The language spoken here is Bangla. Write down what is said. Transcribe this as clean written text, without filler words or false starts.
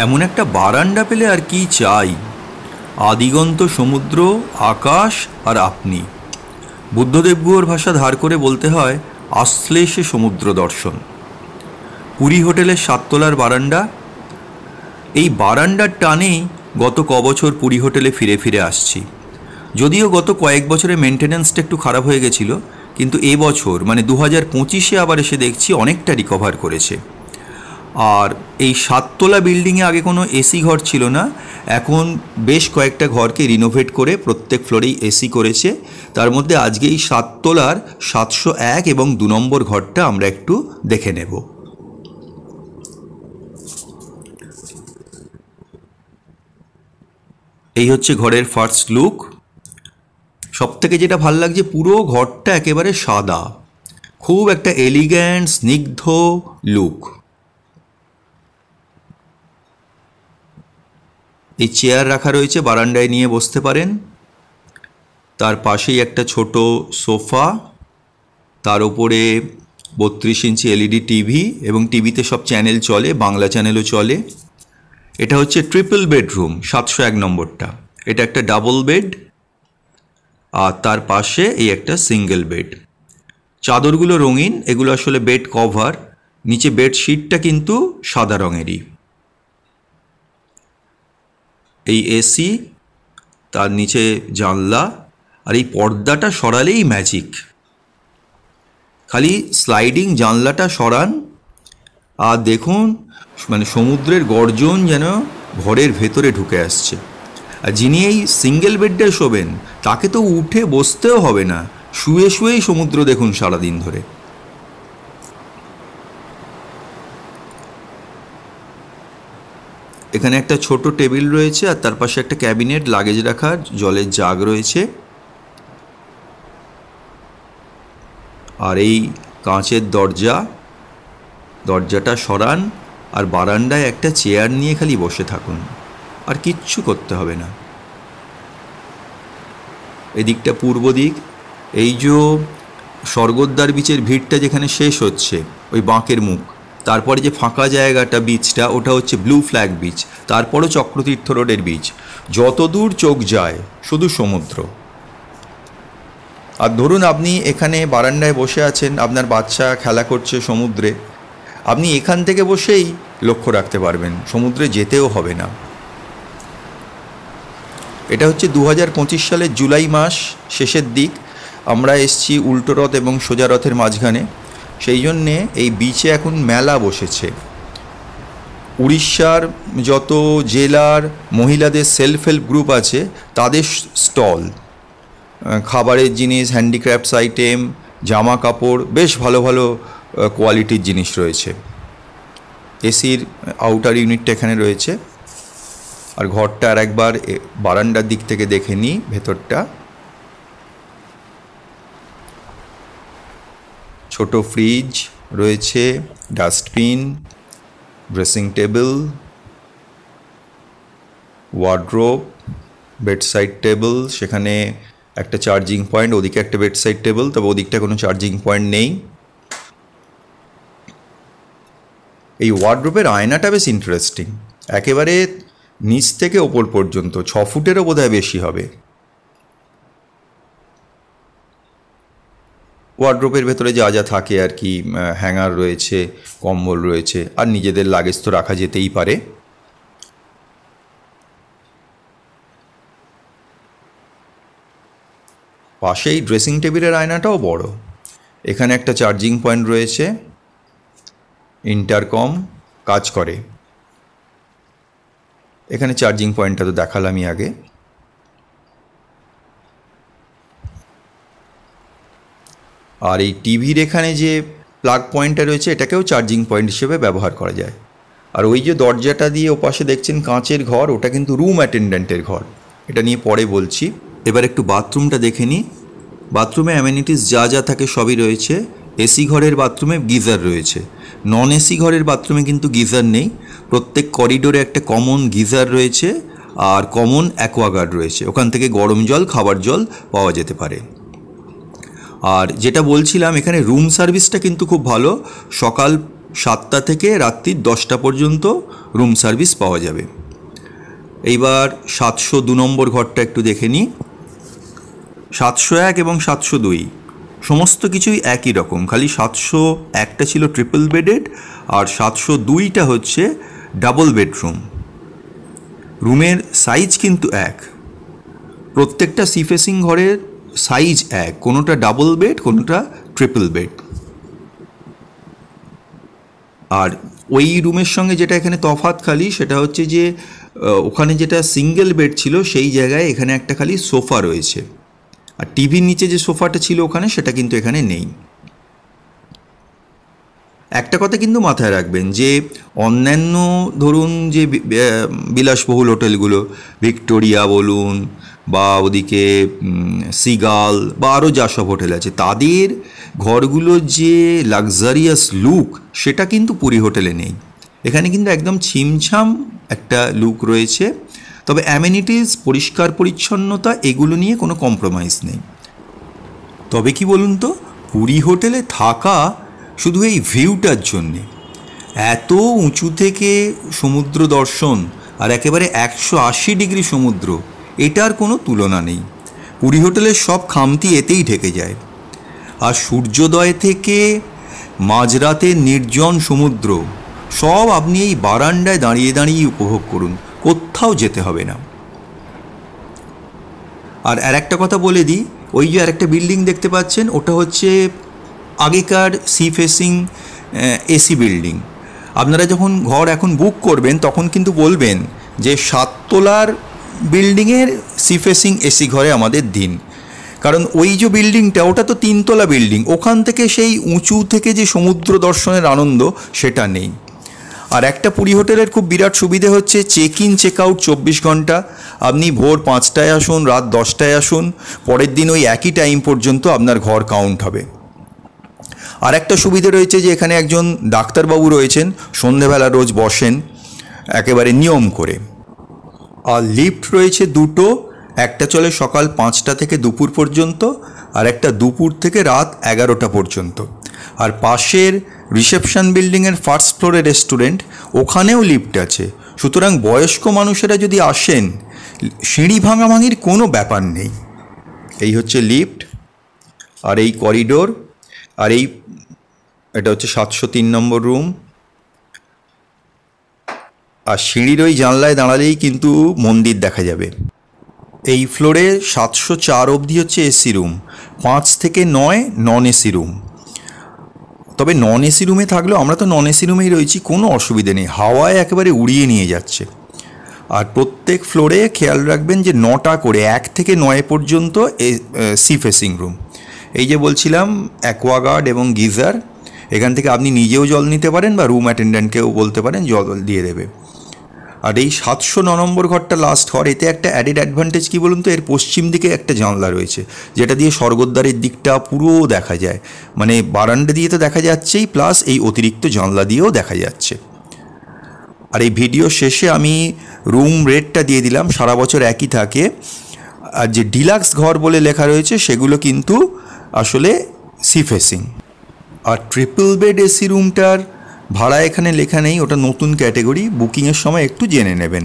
এমন একটা বারান্দা পেলে আর কি চাই। আদিগন্ত সমুদ্র, আকাশ আর আপনি। বুদ্ধদেব গুহর ভাষা ধার করে বলতে হয়, আসলে সে সমুদ্র দর্শন। পুরী হোটেলের 7 তলার বারান্দা। এই বারান্দার টানেই গত কবছর পুরী হোটেলে ফিরে ফিরে আসছি। যদিও গত কয়েক বছরে মেনটেন্যান্সটা একটু খারাপ হয়ে গেছিলো, কিন্তু এবছর মানে 2025-এ আবার এসে দেখছি অনেকটা রিকভার করেছে। আর এই 7 তলা বিল্ডিংয়ে আগে কোনো এসি ঘর ছিল না, এখন বেশ কয়েকটা ঘরকে রিনোভেট করে প্রত্যেক ফ্লোরেই এসি করেছে। তার মধ্যে আজকে এই 7 তলার 701 এবং 2 নম্বর ঘরটা আমরা একটু দেখে নেব। এই হচ্ছে ঘরের ফার্স্ট লুক। সব থেকে যেটা ভাল লাগছে, পুরো ঘরটা একেবারে সাদা, খুব একটা এলিগ্যান্ট স্নিগ্ধ লুক। এই চেয়ার রাখা রয়েছে, বারান্দায় নিয়ে বসতে পারেন। তার পাশেই একটা ছোট সোফা, তার উপরে 32 ইঞ্চি এলইডি টিভি, এবং টিভিতে সব চ্যানেল চলে, বাংলা চ্যানেলও চলে। এটা হচ্ছে ট্রিপল বেডরুম, 701 নম্বরটা। এটা একটা ডাবল বেড, আর তার পাশে এই একটা সিঙ্গেল বেড। চাদরগুলো রঙিন, এগুলো আসলে বেড কভার। নিচে বেডশিটটা কিন্তু সাদা রঙেরই। এই এসি, তার নিচে জানলা, আর এই পর্দাটা সরালেই ম্যাজিক। খালি স্লাইডিং জানলাটা সরান আর দেখুন, মানে সমুদ্রের গর্জন যেন ঘরের ভেতরে ঢুকে আসছে। আর যিনি এই সিঙ্গেল বেডে শোবেন, তাকে তো উঠে বসতেও হবে না, শুয়ে শুয়েই সমুদ্র দেখুন সারাদিন ধরে। এখানে একটা ছোট টেবিল রয়েছে, আর তার পাশে একটা ক্যাবিনেট, লাগেজ রাখার জলের জাগ রয়েছে। আর এই কাঁচের দরজাটা সরান, আর বারান্দায় একটা চেয়ার নিয়ে খালি বসে থাকুন, আর কিচ্ছু করতে হবে না। এদিকটা পূর্ব দিক। এই যে স্বর্গদ্বার বিচের ভিড়টা যেখানে শেষ হচ্ছে, ওই বাঁকের মুখ, তারপরে যে ফাঁকা জায়গাটা বিচটা, ওটা হচ্ছে ব্লু ফ্ল্যাগ বিচ। তারপরও চক্রতীর্থ রোডের বিচ। যতদূর চোখ যায় শুধু সমুদ্র। আর ধরুন আপনি এখানে বারান্দায় বসে আছেন, আপনার বাচ্চা খেলা করছে সমুদ্রে, আপনি এখান থেকে বসেই লক্ষ্য রাখতে পারবেন, সমুদ্রে যেতেও হবে না। এটা হচ্ছে 2025 সালের জুলাই মাস শেষের দিক। আমরা এসছি উল্টো রথ এবং সোজা রথের মাঝখানে, সেই জন্যে এই বিচে এখন মেলা বসেছে। উড়িষ্যার যত জেলার মহিলাদের সেলফ হেল্প গ্রুপ আছে, তাদের স্টল, খাবারের জিনিস, হ্যান্ডিক্রাফটস আইটেম, জামা কাপড়, বেশ ভালো ভালো কোয়ালিটির জিনিস রয়েছে। এসির আউটার ইউনিটটা এখানে রয়েছে। আর ঘরটা আর একবার বারান্দার দিক থেকে দেখে নিই ভেতরটা। ছোট ফ্রিজ রয়েছে, dustbin, dressing table, wardrobe, bedside table, সেখানে একটা চার্জিং পয়েন্ট, ওদিকে একটা বেডসাইড টেবিল, তবে ওদিকটা কোনো চার্জিং পয়েন্ট নেই। এই ওয়ার্ড্রোবের আয়নাটা বেশ ইন্টারেস্টিং, একেবারে নিচ থেকে ওপর পর্যন্ত 6 ফুটেরও বোধহয় বেশি হবে। ওয়ার্ড্রোবের ভেতরে যা যা থাকে আর কি, হ্যাঙ্গার রয়েছে, কম্বল রয়েছে, আর নিজেদের লাগেজ তো রাখা যেতেই পারে। পাশেই ড্রেসিং টেবিলের আয়নাটাও বড়। এখানে একটা চার্জিং পয়েন্ট রয়েছে, ইন্টারকম কাজ করে। এখানে চার্জিং পয়েন্টটা তো দেখালামই আগে। আর এই টিভির এখানে যে প্লাগ পয়েন্টটা রয়েছে, এটাকেও চার্জিং পয়েন্ট হিসেবে ব্যবহার করা যায়। আর ওই যে দরজাটা দিয়ে ওপাশে দেখছেন কাঁচের ঘর, ওটা কিন্তু রুম অ্যাটেন্ড্যান্টের ঘর। এটা নিয়ে পরে বলছি। এবার একটু বাথরুমটা দেখে নিই। বাথরুমে অ্যামেনিটিস যা যা থাকে সবই রয়েছে। এসি ঘরের বাথরুমে গিজার রয়েছে, নন এসি ঘরের বাথরুমে কিন্তু গিজার নেই। প্রত্যেক করিডোরে একটা কমন গিজার রয়েছে, আর কমন অ্যাকোয়াগার্ড রয়েছে, ওখান থেকে গরম জল, খাবার জল পাওয়া যেতে পারে। আর যেটা বলছিলাম, এখানে রুম সার্ভিসটা কিন্তু খুব ভালো। সকাল 7টা থেকে রাত্রি 10টা পর্যন্ত রুম সার্ভিস পাওয়া যাবে। এইবার 702 নম্বর ঘরটা একটু দেখে নিই। 701 এবং 702 সমস্ত কিছুই একই রকম, খালি 701টা ছিল ট্রিপল বেডেড আর 702টা হচ্ছে ডাবল বেডরুম। রুমের সাইজ কিন্তু এক, প্রত্যেকটা সি ফেসিং ঘরের সাইজ এক, কোনোটা ডাবল বেড কোনোটা ট্রিপল বেড। আর ওই রুমের সঙ্গে যেটা এখানে তফাৎ খালি সেটা হচ্ছে যে ওখানে যেটা সিঙ্গেল বেড ছিল সেই জায়গায় এখানে একটা খালি সোফা রয়েছে, আর টিভির নিচে যে সোফাটা ছিল ওখানে সেটা কিন্তু এখানে নেই। একটা কথা কিন্তু মাথায় রাখবেন যে অন্যান্য ধরুন যে বিলাসবহুল হোটেলগুলো, ভিক্টোরিয়া বলুন বা ওদিকে সিগাল বা আরও যা সব হোটেল আছে, তাদের ঘরগুলো যে লাক্সারিয়াস লুক সেটা কিন্তু পুরী হোটেলে নেই। এখানে কিন্তু একদম ছিমছাম একটা লুক রয়েছে, তবে অ্যামেনিটিস, পরিষ্কার পরিচ্ছন্নতা এগুলো নিয়ে কোনো কম্প্রোমাইজ নেই। তবে কি বলুন তো, পুরী হোটেলে থাকা শুধু এই ভিউটার জন্যে, এত উঁচু থেকে সমুদ্র দর্শন আর একেবারে 180 ডিগ্রি সমুদ্র, এটার কোনো তুলনা নেই। পুরী হোটেলের সব খামতি এতেই ঢেকে যায়। আর সূর্যোদয় থেকে মাঝরাতে নির্জন সমুদ্র সব আপনি এই বারান্দায় দাঁড়িয়ে দাঁড়িয়ে উপভোগ করুন, কোথাও যেতে হবে না। আর একটা কথা বলে দিই, ওই যে আরেকটা বিল্ডিং দেখতে পাচ্ছেন ওটা হচ্ছে আগেকার সি ফেসিং এসি বিল্ডিং। আপনারা যখন ঘর এখন বুক করবেন তখন কিন্তু বলবেন যে 7 তলার বিল্ডিংয়ের সি ফেসিং এসি ঘরে আমাদের দিন, কারণ ওই যে বিল্ডিংটা ওটা তো 3 তলা বিল্ডিং, ওখান থেকে সেই উঁচু থেকে যে সমুদ্র দর্শনের আনন্দ সেটা নেই। আর একটা পুরী হোটেলের খুব বিরাট সুবিধে হচ্ছে চেক ইন চেক আউট 24 ঘন্টা। আপনি ভোর 5টায় আসুন, রাত 10টায় আসুন, পরের দিন ওই একই টাইম পর্যন্ত আপনার ঘর কাউন্ট হবে। আর একটা সুবিধে রয়েছে যে এখানে একজন ডাক্তারবাবু রয়েছেন, সন্ধেবেলা রোজ বসেন একেবারে নিয়ম করে। আর লিফট রয়েছে 2টো, একটা চলে সকাল 5টা থেকে দুপুর পর্যন্ত, আর একটা দুপুর থেকে রাত 11টা পর্যন্ত। আর পাশের রিসেপশন বিল্ডিংয়ের ফার্স্ট ফ্লোরে রেস্টুরেন্ট, ওখানেও লিফট আছে। সুতরাং বয়স্ক মানুষেরা যদি আসেন, সিঁড়ি ভাঙাভাঙির কোনো ব্যাপার নেই। এই হচ্ছে লিফট আর এই করিডোর, আর এটা হচ্ছে 703 নম্বর রুম। আর সিঁড়ির ওই জানলায় দাঁড়ালেই কিন্তু মন্দির দেখা যাবে। এই ফ্লোরে 704 অবধি হচ্ছে এসি রুম, 5 থেকে 9 নন এসি রুম। তবে নন এসি রুমে থাকলেও আমরা তো নন এসি রুমেই রয়েছি, কোনো অসুবিধে নেই, হাওয়ায় একেবারে উড়িয়ে নিয়ে যাচ্ছে। আর প্রত্যেক ফ্লোরে খেয়াল রাখবেন যে 9টা করে 1 থেকে 9 পর্যন্ত সি ফেসিং রুম। এই যে বলছিলাম অ্যাকোয়াগার্ড এবং গিজার, এখান থেকে আপনি নিজেও জল নিতে পারেন বা রুম অ্যাটেন্ডেন্টকেও বলতে পারেন জল দিয়ে দেবে। আর এই 709 নম্বর ঘরটা লাস্ট ঘর, এতে একটা অ্যাডেড অ্যাডভান্টেজ কী বলুন তো, এর পশ্চিম দিকে একটা জানলা রয়েছে যেটা দিয়ে স্বর্গদ্বারের দিকটা পুরো দেখা যায়, মানে বারান্দা দিয়ে তো দেখা যাচ্ছেই, প্লাস এই অতিরিক্ত জানলা দিয়েও দেখা যাচ্ছে। আর এই ভিডিও শেষে আমি রুম রেটটা দিয়ে দিলাম, সারা বছর একই থাকে। আর যে ডিলাক্স ঘর বলে লেখা রয়েছে সেগুলো কিন্তু আসলে সি ফেসিং। আর ট্রিপল বেড এসি রুমটার ভাড়া এখানে লেখা নেই, ওটা নতুন ক্যাটেগরি, বুকিংয়ের সময় একটু জেনে নেবেন।